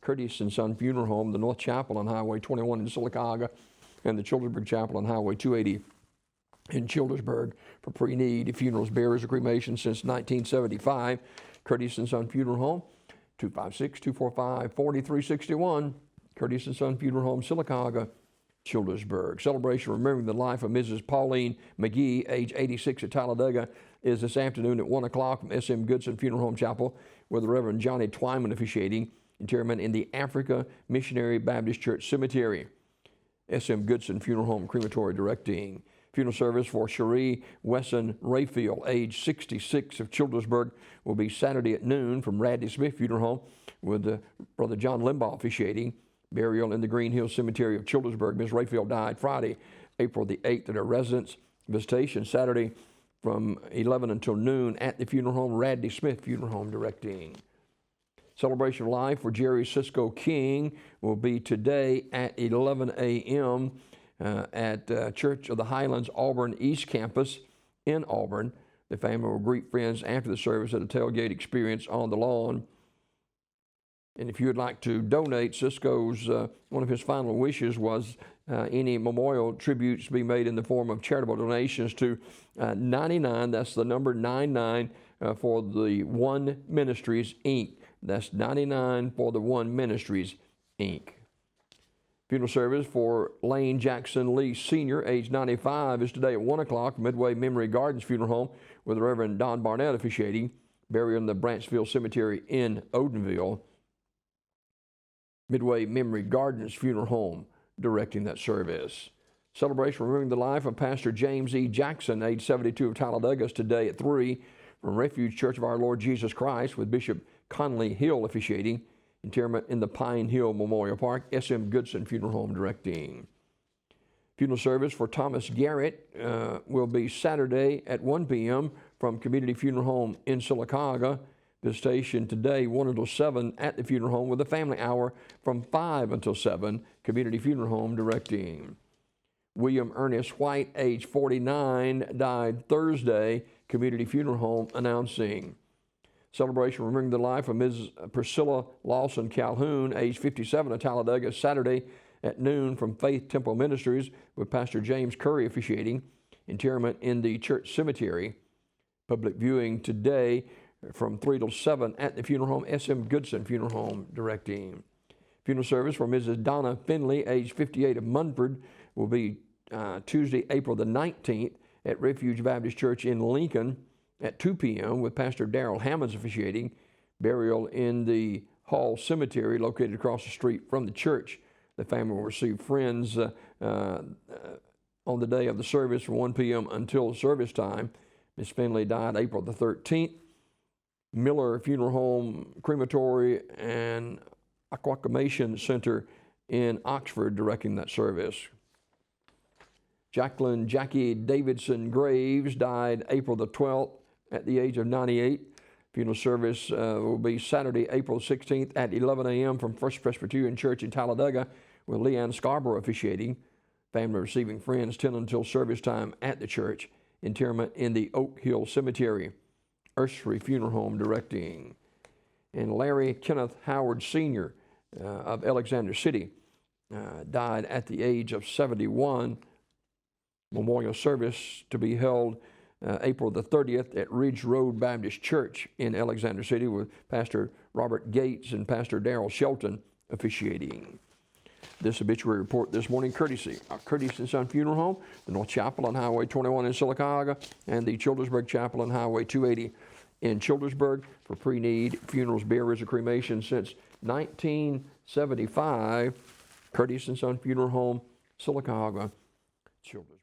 Curtis and Son Funeral Home, the North Chapel on Highway 21 in Sylacauga, and the Childersburg Chapel on Highway 280 in Childersburg for pre-need funerals, burials, or cremations since 1975. Curtis and Son Funeral Home, 256-245-4361. Curtis and Son Funeral Home, Sylacauga, Childersburg. Celebration remembering the life of Mrs. Pauline McGee, age 86 at Talladega, is this afternoon at 1 o'clock from S.M. Goodson Funeral Home Chapel, with the Reverend Johnny Twyman officiating. Interment in the Africa Missionary Baptist Church Cemetery. S.M. Goodson Funeral Home Crematory directing. Funeral service for Cherie Wesson Rayfield, age 66 of Childersburg, will be Saturday at noon from Radley Smith Funeral Home, with Brother John Limbaugh officiating. Burial in the Green Hills Cemetery of Childersburg. Ms. Rayfield died Friday, April the 8th at her residence. Visitation Saturday from 11 until noon at the funeral home. Radley Smith Funeral Home directing. Celebration of life for Jerry Cisco King will be today at 11 a.m. At Church of the Highlands Auburn East Campus in Auburn. The family will greet friends after the service at a tailgate experience on the lawn. And if you would like to donate, Cisco's, one of his final wishes was any memorial tributes be made in the form of charitable donations to 99, that's the number 99, for the One Ministries, Inc. That's 99 for the One Ministries, Inc. Funeral service for Lane Jackson Lee Sr., age 95, is today at 1 o'clock, Midway Memory Gardens Funeral Home, with the Reverend Don Barnett officiating. Burial in the Branchville Cemetery in Odenville. Midway Memory Gardens Funeral Home directing that service. Celebration remembering the life of Pastor James E. Jackson, age 72 of Talladega, is today at 3 from Refuge Church of Our Lord Jesus Christ, with Bishop Conley Hill officiating. Interment in the Pine Hill Memorial Park. S.M. Goodson Funeral Home directing. Funeral service for Thomas Garrett will be Saturday at 1 p.m. from Community Funeral Home in Sylacauga. Visitation today, 1 until 7 at the funeral home, with a family hour from 5 until 7. Community Funeral Home directing. William Ernest White, age 49, died Thursday. Community Funeral Home announcing. Celebration remembering the life of Ms. Priscilla Lawson Calhoun, age 57 of Talladega, Saturday at noon from Faith Temple Ministries, with Pastor James Curry officiating. Interment in the church cemetery. Public viewing today from 3 till 7 at the funeral home. S.M. Goodson Funeral Home directing. Funeral service for Mrs. Donna Finley, age 58 of Munford, will be Tuesday, April the 19th at Refuge Baptist Church in Lincoln at 2 p.m. with Pastor Darrell Hammonds officiating. Burial in the Hall Cemetery located across the street from the church. The family will receive friends on the day of the service from 1 p.m. until service time. Ms. Finley died April the 13th. Miller Funeral Home, Crematory, and Aquamation Center in Oxford directing that service. Jackie Davidson Graves died April the 12th at the age of 98. Funeral service will be Saturday, April 16th at 11 a.m. from First Presbyterian Church in Talladega, with Leanne Scarborough officiating. Family receiving friends 10 until service time at the church. Interment in the Oak Hill Cemetery. Ursery Funeral Home directing. And Larry Kenneth Howard Sr. Of Alexander City died at the age of 71. Memorial service to be held April the 30th at Ridge Road Baptist Church in Alexander City, with Pastor Robert Gates and Pastor Darrell Shelton officiating. This obituary report this morning courtesy of Curtis and Son Funeral Home, the North Chapel on Highway 21 in Sylacauga, and the Childersburg Chapel on Highway 280 in Childersburg for pre-need funerals, burials, and cremation since 1975. Curtis and Son Funeral Home, Sylacauga, Childersburg.